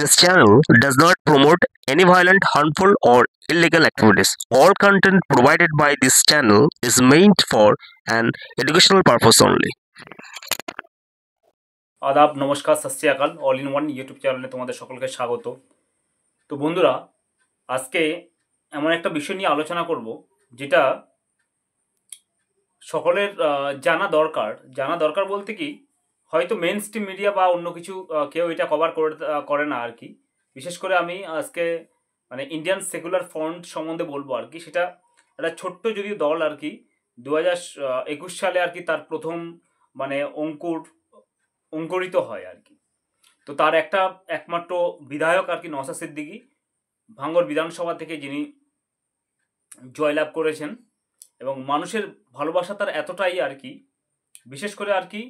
This channel does not promote any violent, harmful, or illegal activities. All content provided by this channel is meant for an educational purpose only. আদাব নমস্কার সত শ্রী আকাল all in one YouTube চ্যানেলে তোমাদের সকলকে স্বাগত। তো বন্ধুরা, আজকে এমন একটা বিষয় নিয়ে আলোচনা করব যেটা সকলের জানা দরকার বলতে কি, হয়তো মেন স্ট্রিম মিডিয়া বা অন্য কিছু কেউ এটা কভার করে না আর কি। বিশেষ করে আমি আজকে মানে ইন্ডিয়ান সেকুলার ফ্রন্ট সম্বন্ধে বলবো আর কি। সেটা একটা ছোট্ট যদিও দল আর কি, 2021 সালে আর কি তার প্রথম মানে অঙ্কুরিত হয় আর কি। তো তার একমাত্র বিধায়ক আর কি নওশাদ সিদ্দিকী, ভাঙড় বিধানসভা থেকে যিনি জয়লাভ করেছেন। এবং মানুষের ভালোবাসা তার এতটাই আর কি, বিশেষ করে আর কি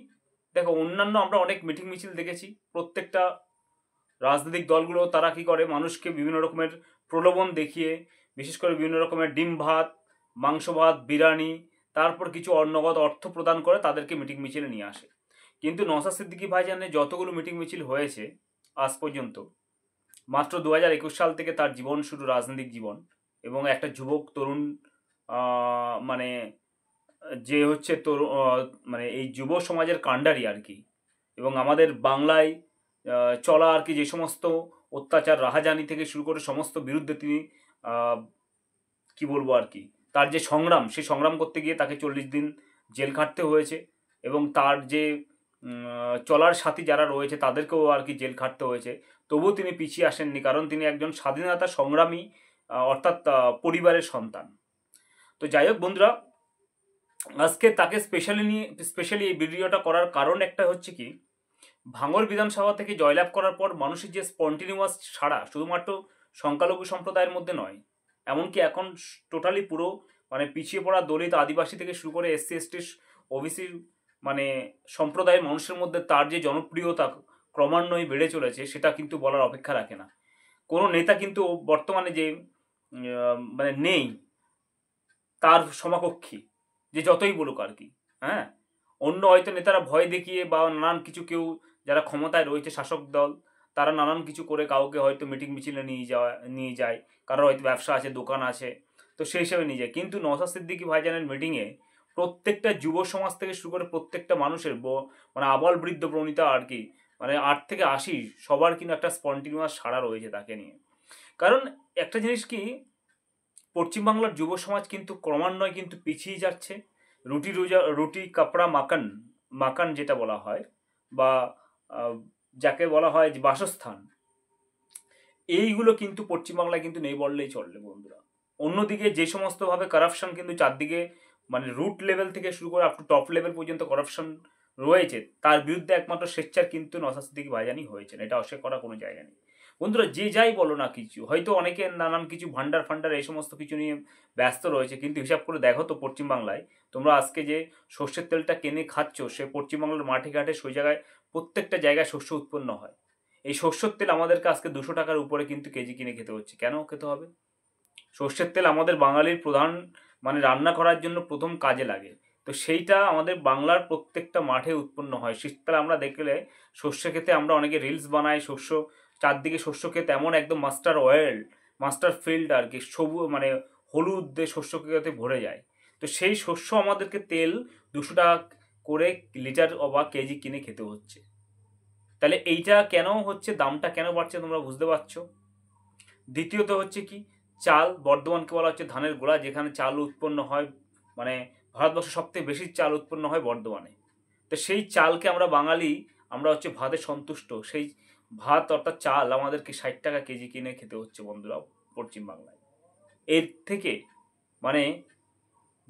দেখো, অন্যান্য আমরা অনেক মিটিং মিছিল দেখেছি, প্রত্যেকটা রাজনৈতিক দলগুলো তারা কি করে, মানুষকে বিভিন্ন রকমের প্রলোভন দেখিয়ে, বিশেষ করে বিভিন্ন রকমের ডিম ভাত, মাংস ভাত, বিরিয়ানি, তারপর কিছু নগদ অর্থ প্রদান করে তাদেরকে মিটিং মিছিলে নিয়ে আসে। কিন্তু নওশাদ সিদ্দিকী ভাইজানের যতগুলো মিটিং মিছিল হয়েছে আজ পর্যন্ত, মাত্র 2021 সাল থেকে তার জীবন শুরু, রাজনৈতিক জীবন, এবং একটা যুবক তরুণ মানে যে হচ্ছে মানে এই যুব সমাজের কাণ্ডারি আর কি। এবং আমাদের বাংলায় চলা আর কি যে সমস্ত অত্যাচার, রাহাজানি থেকে শুরু করে সমস্ত বিরুদ্ধে তিনি কি বলবো আর কি, তার যে সংগ্রাম, সেই সংগ্রাম করতে গিয়ে তাকে 40 দিন জেল খাটতে হয়েছে। এবং তার যে চলার সাথী যারা রয়েছে তাদেরকেও আর কি জেল খাটতে হয়েছে। তবুও তিনি পিছিয়ে আসেননি, কারণ তিনি একজন স্বাধীনতা সংগ্রামী, অর্থাৎ পরিবারের সন্তান। তো যাই হোক বন্ধুরা, আজকে তাকে স্পেশালি এই ভিডিওটা করার কারণ একটা হচ্ছে কি, ভাঙড় বিধানসভা থেকে জয়লাভ করার পর মানুষের যে স্পন্টিনিউয়াস সাড়া, শুধুমাত্র সংখ্যালঘু সম্প্রদায়ের মধ্যে নয়, এমনকি এখন টোটালি পুরো মানে পিছিয়ে পড়া দলিত, আদিবাসী থেকে শুরু করে SC ST OBC মানে সম্প্রদায়ের মানুষের মধ্যে তার যে জনপ্রিয়তা ক্রমান্বয়ে বেড়ে চলেছে, সেটা কিন্তু বলার অপেক্ষা রাখে না। কোনো নেতা কিন্তু বর্তমানে যে মানে নেই তার সমকক্ষী, যে যতই বলুক আর কি। হ্যাঁ, অন্য হয়তো নেতারা ভয় দেখিয়ে বা নানান কিছু, কেউ যারা ক্ষমতায় রয়েছে শাসক দল, তারা নানান কিছু করে কাউকে হয়তো মিটিং মিছিলে নিয়ে যায়, কারোর হয়তো ব্যবসা আছে, দোকান আছে, তো সেই হিসাবে নিয়ে যায়। কিন্তু নওশাদ সিদ্দিকী ভাইজানের মিটিংয়ে প্রত্যেকটা যুব সমাজ থেকে শুরু করে প্রত্যেকটা মানুষের মানে আবাল বৃদ্ধ প্রণীতা আর কি, মানে 8 থেকে 80 সবার কিন্তু একটা স্পন্টিনিউয়াস সাড়া রয়েছে তাকে নিয়ে। কারণ একটা জিনিস কি, পশ্চিমবাংলার যুব সমাজ কিন্তু ক্রমান্বয়ে কিন্তু পিছিয়ে যাচ্ছে। রুটি কাপড়া মাকান যেটা বলা হয়, বা যাকে বলা হয় যে বাসস্থান, এইগুলো কিন্তু পশ্চিমবাংলায় কিন্তু নেই বললেই চলে বন্ধুরা। অন্যদিকে যে সমস্তভাবে কারাপশন কিন্তু চারদিকে, মানে রুট লেভেল থেকে শুরু করে আপ টু টপ লেভেল পর্যন্ত কারাপশন রয়েছে, তার বিরুদ্ধে একমাত্র স্বেচ্ছার কিন্তু নওশাদ সিদ্দিকী ভাইজানই হয়েছেন, এটা অস্বীকার করার কোনো জায়গা নেই বন্ধুরা। যে যাই বলো না কিছু, হয়তো অনেকে নানান কিছু ভান্ডার এই সমস্ত কিছু নিয়ে ব্যস্ত রয়েছে, কিন্তু হিসাব করে দেখো তো পশ্চিমবাংলায় তোমরা আজকে যে সর্ষের তেলটা কিনে খাচ্ছ, সে পশ্চিমবাংলার মাঠে ঘাটে সেই জায়গায় প্রত্যেকটা জায়গায় শস্য উৎপন্ন হয়। এই সর্ষের তেল আমাদেরকে আজকে 200 টাকার উপরে কিন্তু কেজি কিনে খেতে হচ্ছে। কেন খেতে হবে? সর্ষের তেল আমাদের বাঙালির প্রধান, মানে রান্না করার জন্য প্রথম কাজে লাগে। তো সেইটা আমাদের বাংলার প্রত্যেকটা মাঠে উৎপন্ন হয়। শীতকালে আমরা দেখলে সর্ষে খেতে আমরা অনেকে রিলস বানাই, চারদিকে শস্য খেতে এমন একদম মাস্টার ফিল্ড আর কি, সবুজ মানে হলুদ দিয়ে শস্য খেতে ভরে যায়। তো সেই শস্য আমাদেরকে তেল 200 টাকা করে লিটার বা কেজি কিনে খেতে হচ্ছে। তাহলে এইটা কেন হচ্ছে, দামটা কেন বাড়ছে, তোমরা বুঝতে পারছো? দ্বিতীয়ত হচ্ছে কি, চাল, বর্ধমানকে বলা হচ্ছে ধানের গোড়া, যেখানে চাল উৎপন্ন হয়, মানে ভারতবর্ষে সবথেকে বেশি চাল উৎপন্ন হয় বর্ধমানে। তো সেই চালকে আমরা বাঙালি, আমরা হচ্ছে ভাতে সন্তুষ্ট, সেই ভাত অর্থাৎ চাল আমাদেরকে 60 টাকা কেজি কিনে খেতে হচ্ছে বন্ধুরা পশ্চিমবাংলায়। এর থেকে মানে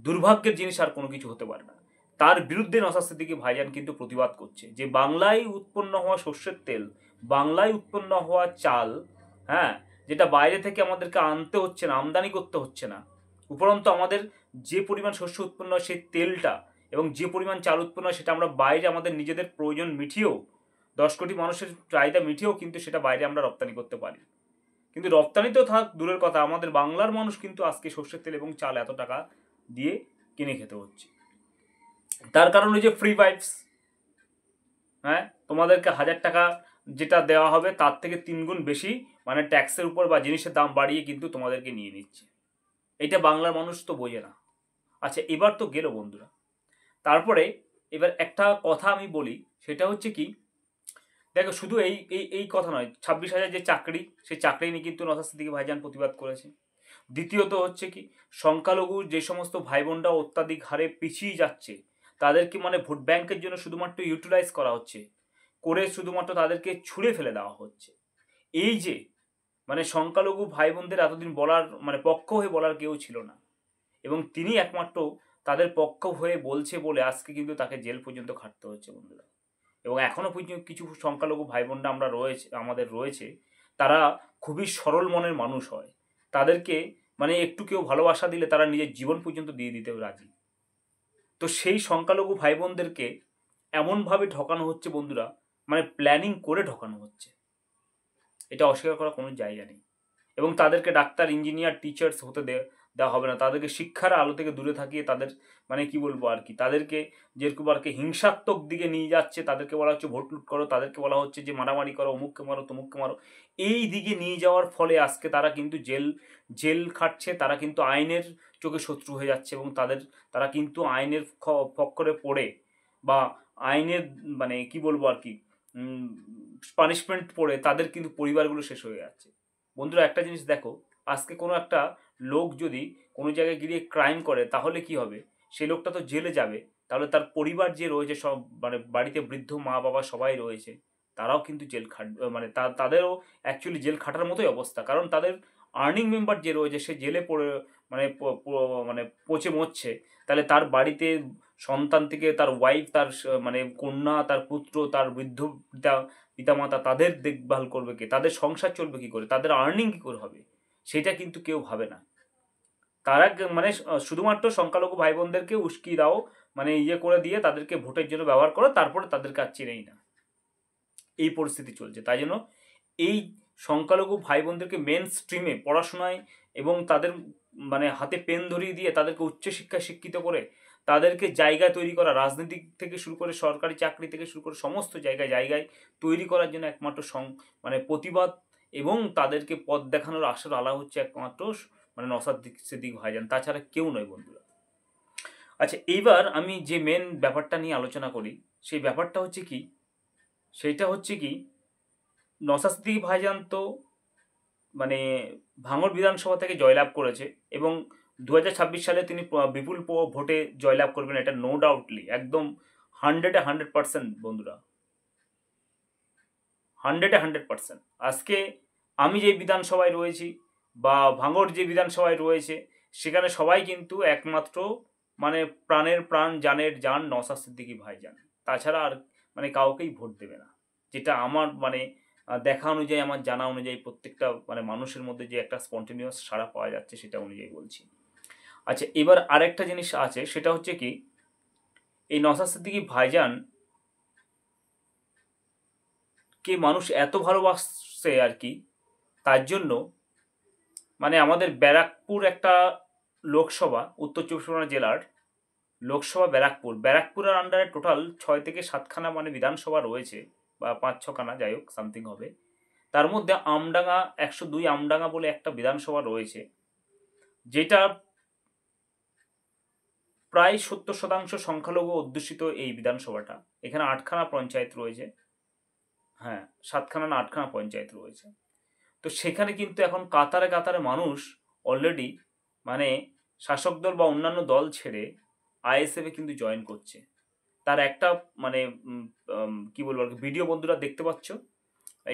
দুর্ভাগ্যের জিনিস আর কোনো কিছু হতে পারে না। তার বিরুদ্ধে নওশাদ সিদ্দিকী ভাইজান কিন্তু প্রতিবাদ করছে, যে বাংলায় উৎপন্ন হওয়া সর্ষের তেল, বাংলায় উৎপন্ন হওয়া চাল, হ্যাঁ, যেটা বাইরে থেকে আমাদেরকে আনতে হচ্ছে না, আমদানি করতে হচ্ছে না, উপরন্তু আমাদের যে পরিমাণ শস্য উৎপন্ন হয় সেই তেলটা এবং যে পরিমাণ চাল উৎপন্ন হয় সেটা আমরা বাইরে আমাদের নিজেদের প্রয়োজন মিটিয়েও, 10 কোটি মানুষের চাহিদা মিটিয়েও কিন্তু সেটা বাইরে আমরা রপ্তানি করতে পারি। কিন্তু রপ্তানি তো থাক দূরের কথা, আমাদের বাংলার মানুষ কিন্তু আজকে সর্ষের তেল এবং চাল এত টাকা দিয়ে কিনে খেতে হচ্ছে। তার কারণ ওই যে ফ্রি পাইপস। হ্যাঁ, তোমাদেরকে 1000 টাকা যেটা দেওয়া হবে তার থেকে 3 গুণ বেশি মানে ট্যাক্সের উপর বা জিনিসের দাম বাড়িয়ে কিন্তু তোমাদেরকে নিয়ে নিচ্ছে। এটা বাংলার মানুষ তো বোঝে না। আচ্ছা, এবার তো গেল বন্ধুরা। তারপরে এবার একটা কথা আমি বলি, সেটা হচ্ছে কি, দেখো শুধু এই এই এই কথা নয়, 26,000 যে চাকরি, সেই চাকরি নিয়ে কিন্তু নওশাদ সিদ্দিকী ভাইজান প্রতিবাদ করেছে। দ্বিতীয়ত হচ্ছে কি, সংখ্যালঘু যে সমস্ত ভাই বোনরা অত্যাধিক হারে পিছিয়ে যাচ্ছে, তাদেরকে মানে ভোট ব্যাংকের জন্য শুধুমাত্র ইউটিলাইজ করা হচ্ছে, করে শুধুমাত্র তাদেরকে ছুঁড়ে ফেলে দেওয়া হচ্ছে। এই যে মানে সংখ্যালঘু ভাই বোনদের এতদিন বলার মানে পক্ষ হয়ে বলার কেউ ছিল না, এবং তিনি একমাত্র তাদের পক্ষ হয়ে বলছে বলে আজকে কিন্তু তাকে জেল পর্যন্ত খাটতে হচ্ছে বন্ধুরা। এবং এখনো পর্যন্ত কিছু সংখ্যালঘু ভাই বোনরা আমাদের রয়েছে, তারা খুবই সরল মনের মানুষ হয়। তাদেরকে মানে একটু কেউ ভালোবাসা দিলে তারা নিজের জীবন পর্যন্ত দিয়ে দিতে রাজি। তো সেই সংখ্যালঘু ভাই বোনদেরকে এমনভাবে ঠকানো হচ্ছে বন্ধুরা, মানে প্ল্যানিং করে ঠকানো হচ্ছে, এটা অস্বীকার করার কোনো জায়গা নেই। এবং তাদেরকে ডাক্তার, ইঞ্জিনিয়ার, টিচার্স হতে দেওয়া হবে না। তাদেরকে শিক্ষার আলো থেকে দূরে থাকিয়ে তাদের মানে কি বলবো আর কি, তাদেরকে যেরকম আর কি হিংসাত্মক দিকে নিয়ে যাচ্ছে, তাদেরকে বলা হচ্ছে ভোট লুট করো, তাদেরকে বলা হচ্ছে যে মারামারি করো, অমুককে মারো, তমুককে মারো। এই দিকে নিয়ে যাওয়ার ফলে আজকে তারা কিন্তু জেল খাটছে, তারা কিন্তু আইনের চোখে শত্রু হয়ে যাচ্ছে, এবং তারা কিন্তু আইনের ফক্করে পড়ে বা আইনের মানে কি বলবো আর কি পানিশমেন্ট পড়ে তাদের কিন্তু পরিবারগুলো শেষ হয়ে যাচ্ছে। বন্ধুরা, একটা জিনিস দেখো, আজকে কোনো একটা লোক যদি কোনো জায়গায় গিয়ে ক্রাইম করে, তাহলে কি হবে? সেই লোকটা তো জেলে যাবে, তাহলে তার পরিবার যে রয়েছে, সব মানে বাড়িতে বৃদ্ধ মা বাবা সবাই রয়েছে, তারাও কিন্তু জেল খাটবে, মানে তাদেরও অ্যাকচুয়ালি জেল খাটার মতোই অবস্থা। কারণ তাদের আর্নিং মেম্বার যে রয়েছে, সে জেলে পড়ে মানে মানে পচে মরছে, তাহলে তার বাড়িতে সন্তান থেকে তার ওয়াইফ, তার মানে কন্যা, তার পুত্র, তার বৃদ্ধ পিতামাতা, তাদের দেখভাল করবে কে? তাদের সংসার চলবে কি করে? তাদের আর্নিং কি করে হবে? সেটা কিন্তু কেউ ভাবে না। তারা মানে শুধুমাত্র সংখ্যালঘু ভাই বোনদেরকে উস্কি দাও, মানে ইয়ে করে দিয়ে তাদেরকে ভোটের জন্য ব্যবহার করো, তারপরে তাদেরকে আর চেনেই না। এই পরিস্থিতি চলছে। তাই জন্য এই সংখ্যালঘু ভাই বোনদেরকে মেন স্ট্রিমে পড়াশোনায় এবং তাদের মানে হাতে পেন ধরিয়ে দিয়ে তাদেরকে উচ্চশিক্ষায় শিক্ষিত করে তাদেরকে জায়গা তৈরি করা, রাজনীতি থেকে শুরু করে সরকারি চাকরি থেকে শুরু করে সমস্ত জায়গায় তৈরি করার জন্য একমাত্র মানে প্রতিবাদ এবং তাদেরকে পথ দেখানোর আশার আলা হচ্ছে একমাত্র মানে নওশাদ সিদ্দিকী ভাইজান, তাছাড়া কেউ নয় বন্ধুরা। আচ্ছা, এইবার আমি যে মেন ব্যাপারটা নিয়ে আলোচনা করি, সেই ব্যাপারটা হচ্ছে কি, সেইটা হচ্ছে কি, নওশাদ সিদ্দিকী ভাইজান তো মানে ভাঙড় বিধানসভা থেকে জয়লাভ করেছে, এবং 2026 সালে তিনি বিপুল ভোটে জয়লাভ করবেন, এটা নো ডাউটলি একদম 100% বন্ধুরা, 100% আজকে আমি যে বিধানসভায় রয়েছি বা ভাঙড় যে বিধানসভায় রয়েছে, সেখানে সবাই কিন্তু একমাত্র মানে প্রাণের প্রাণ, জানের জান নওশাদ সিদ্দিকী ভাইজান, তাছাড়া আর মানে কাউকেই ভোট দেবে না। যেটা আমার মানে দেখা অনুযায়ী, আমার জানা অনুযায়ী, প্রত্যেকটা মানে মানুষের মধ্যে যে একটা স্পন্টেনিয়াস সাড়া পাওয়া যাচ্ছে, সেটা অনুযায়ী বলছি। আচ্ছা, এবার আরেকটা জিনিস আছে, সেটা হচ্ছে কি, এই নওশাদ সিদ্দিকী ভাইজান কে মানুষ এত ভালোবাসছে আর কি, তার জন্য মানে আমাদের ব্যারাকপুর একটা লোকসভা, উত্তর 24 পরগনা জেলার লোকসভা ব্যারাকপুরের আন্ডারে টোটাল 6 থেকে 7খানা মানে বিধানসভা রয়েছে, বা 5-6খানা, যাই হোক সামথিং হবে। তার মধ্যে আমডাঙ্গা 102 আমডাঙ্গা বলে একটা বিধানসভা রয়েছে, যেটা প্রায় 70% সংখ্যালঘু অধ্যুষিত এই বিধানসভাটা। এখানে 8খানা পঞ্চায়েত রয়েছে, হ্যাঁ 7খানা না 8খানা পঞ্চায়েত রয়েছে। তো সেখানে কিন্তু এখন কাতারে কাতারে মানুষ অলরেডি মানে শাসক দল বা অন্যান্য দল ছেড়ে আইএসএফে কিন্তু জয়েন করছে। তার একটা মানে কি বলবো ভিডিও বন্ধুরা দেখতে পাচ্ছ,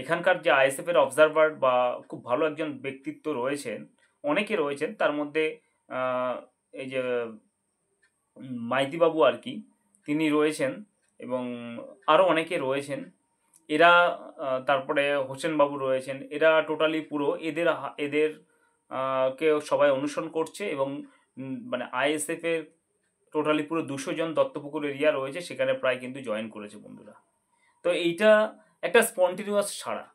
এখানকার যে আইএসএফ এর অবজারভার বা খুব ভালো একজন ব্যক্তিত্ব রয়েছেন, অনেকে রয়েছেন, তার মধ্যে এই যে মাইতিবাবু আর কি, তিনি রয়েছেন, এবং আরও অনেকে রয়েছেন। এরা তারপরে হোসেন বাবু রয়েছেন, এরা টোটালি পুরো এদের কে সবাই অনুসরণ করছে, এবং মানে আইএসএফ এর টোটালি পুরো 200 জন দত্তপুকুর এরিয়া রয়েছে, সেখানে প্রায় কিন্তু জয়েন করেছে বন্ধুরা। তো এইটা একটা স্পন্টিনিউয়াস সাড়া।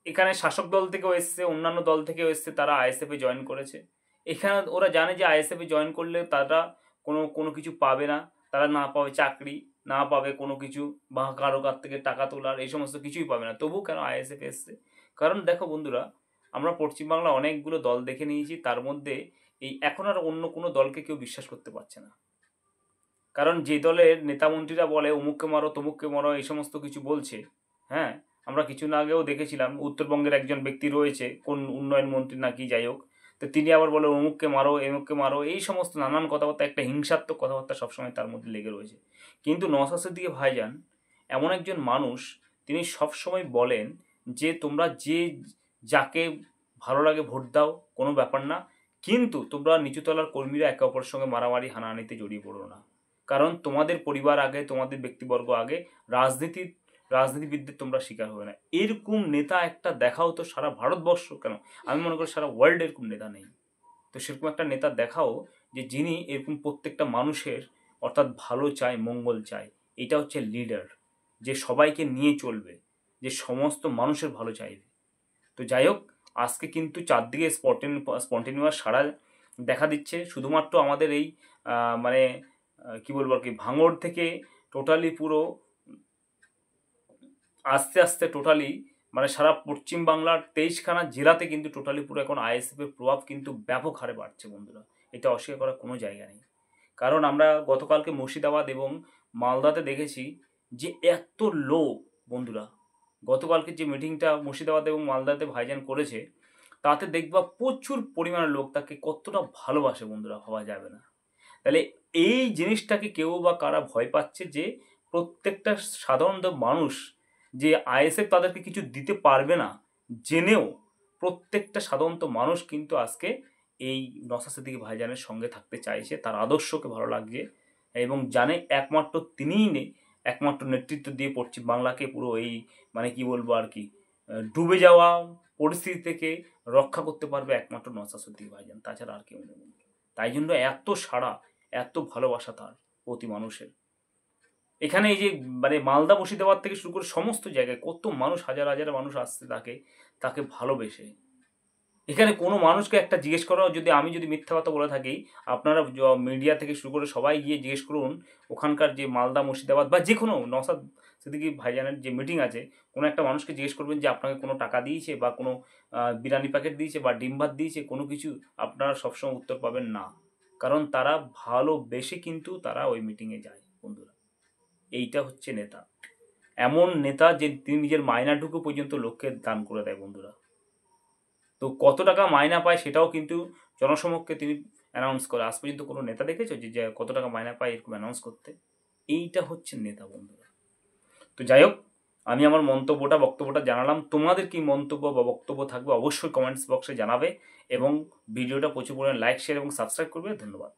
এখানে শাসক দল থেকেও এসছে, অন্যান্য দল থেকেও এসছে, তারা আইএসএফে জয়েন করেছে। এখানে ওরা জানে যে আইএসএফে জয়েন করলে তারা কোনো কিছু পাবে না, তারা না পাবে চাকরি, না পাবে কোনো কিছু, বা কারো কাছ থেকে টাকা তোলার এই সমস্ত কিছুই পাবে না, তবু কেন আইএসএফ এসছে? কারণ দেখো বন্ধুরা, আমরা পশ্চিমবাংলা অনেকগুলো দল দেখে নিয়েছি, তার মধ্যে এই এখন আর অন্য কোনো দলকে কেউ বিশ্বাস করতে পারছে না। কারণ যে দলের নেতামন্ত্রীরা বলে অমুককে মারো তমুককে মারো এই সমস্ত কিছু বলছে, হ্যাঁ, আমরা কিছু না আগেও দেখেছিলাম উত্তরবঙ্গের একজন ব্যক্তি রয়েছে, কোন উন্নয়ন মন্ত্রী নাকি, যাই হোক, তো তিনি আবার বলে অমুককে মারো এমুককে মারো, এই সমস্ত নানান কথাবার্তা, একটা হিংসাত্মক কথাবার্তা সবসময় তার মধ্যে লেগে রয়েছে। কিন্তু নওশাদ সিদ্দিকী ভাইজান এমন একজন মানুষ, তিনি সবসময় বলেন যে তোমরা যে যাকে ভালো লাগে ভোট দাও, কোনো ব্যাপার না, কিন্তু তোমরা নিচুতলার কর্মীরা একে অপরের সঙ্গে মারামারি হানাহানিতে জড়িয়ে পড়ো না। কারণ তোমাদের পরিবার আগে, তোমাদের ব্যক্তিবর্গ আগে, রাজনীতিবিদদের তোমরা শিকার হবে না। এরকম নেতা একটা দেখাও তো সারা ভারতবর্ষ, কেন আমি মনে করি সারা ওয়ার্ল্ড এরকম নেতা নেই। তো সেরকম একটা নেতা দেখাও যে যিনি এরকম প্রত্যেকটা মানুষের অর্থাৎ ভালো চায়, মঙ্গল চায়। এটা হচ্ছে লিডার, যে সবাইকে নিয়ে চলবে, যে সমস্ত মানুষের ভালো চাইবে। তো যাই হোক, আজকে কিন্তু চারদিকে স্পন্টেনিয়াস সাড়া দেখা দিচ্ছে। শুধুমাত্র আমাদের এই মানে কি বলবো আর কি, ভাঙড় থেকে টোটালি পুরো আস্তে আস্তে টোটালি মানে সারা পশ্চিম বাংলার 23খানা জেলাতে কিন্তু টোটালি পুরো এখন আইএসএফের প্রভাব কিন্তু ব্যাপক হারে বাড়ছে বন্ধুরা। এটা অস্বীকার করার কোনো জায়গা নেই। কারণ আমরা গতকালকে মুর্শিদাবাদ এবং মালদাতে দেখেছি যে এত লোক, বন্ধুরা, গতকালকে যে মিটিংটা মুর্শিদাবাদ এবং মালদাতে ভাইজান করেছে, তাতে দেখবা প্রচুর পরিমাণে লোক তাকে কতটা ভালোবাসে বন্ধুরা, ভাবা যাবে না। তাহলে এই জিনিসটাকে কেউ বা কারা ভয় পাচ্ছে যে প্রত্যেকটা সাধারণত মানুষ, যে আইএসএফ তাদেরকে কিছু দিতে পারবে না জেনেও প্রত্যেকটা সাধারণত মানুষ কিন্তু আজকে এই নওশাদ সিদ্দিকী ভাইজানের সঙ্গে থাকতে চাইছে, তার আদর্শকে ভালো লাগছে এবং জানে একমাত্র তিনিই একমাত্র নেতৃত্ব দিয়ে পশ্চিম বাংলাকে পুরো এই মানে কি বলবো আর কি, ডুবে যাওয়া পরিস্থিতি থেকে রক্ষা করতে পারবে একমাত্র নওশাদ সিদ্দিকী ভাইজান, তাছাড়া আর কেউ নেই। তাই জন্য এত সাড়া, এত ভালোবাসা তার প্রতি মানুষের। এখানে এই যে মানে মালদা মুর্শিদাবাদ থেকে শুরু করে সমস্ত জায়গায় কত মানুষ, হাজার হাজার মানুষ আসছে তাকে ভালোবেসে। এখানে কোনো মানুষকে একটা জিজ্ঞেস করো, আমি যদি মিথ্যা কথা বলে থাকি, আপনারা মিডিয়া থেকে শুরু করে সবাই গিয়ে জিজ্ঞেস করুন ওখানকার যে মালদা মুর্শিদাবাদ বা যে কোনো নওশাদ সিদ্দিকী ভাইজানের যে মিটিং আছে, কোনো একটা মানুষকে জিজ্ঞেস করবেন যে আপনাকে কোনো টাকা দিয়েছে বা কোনো বিরিয়ানি প্যাকেট দিয়েছে বা ডিম ভাত দিয়েছে, কোনো কিছু আপনারা সবসময় উত্তর পাবেন না। কারণ তারা ভালোবেসে কিন্তু তারা ওই মিটিংয়ে যায় বন্ধুরা। এইটা হচ্ছে নেতা, এমন নেতা যে তিনি নিজের মাইনাটুকু পর্যন্ত লোককে দান করে দেয় বন্ধুরা। তো কত টাকা মাইনা পায় সেটাও কিন্তু জনসমক্ষে তিনি অ্যানাউন্স করে। আজ পর্যন্ত কোনো নেতা দেখেছো যে কত টাকা মাইনা পায় এরকম অ্যানাউন্স করতে? এইটা হচ্ছে নেতা বন্ধুরা। তো যাই হোক, আমি আমার বক্তব্যটা জানালাম। তোমাদের কি মন্তব্য বা বক্তব্য থাকবে অবশ্যই কমেন্টস বক্সে জানাবে এবং ভিডিওটা প্রচুর পরিমাণে লাইক, শেয়ার এবং সাবস্ক্রাইব করবে। ধন্যবাদ।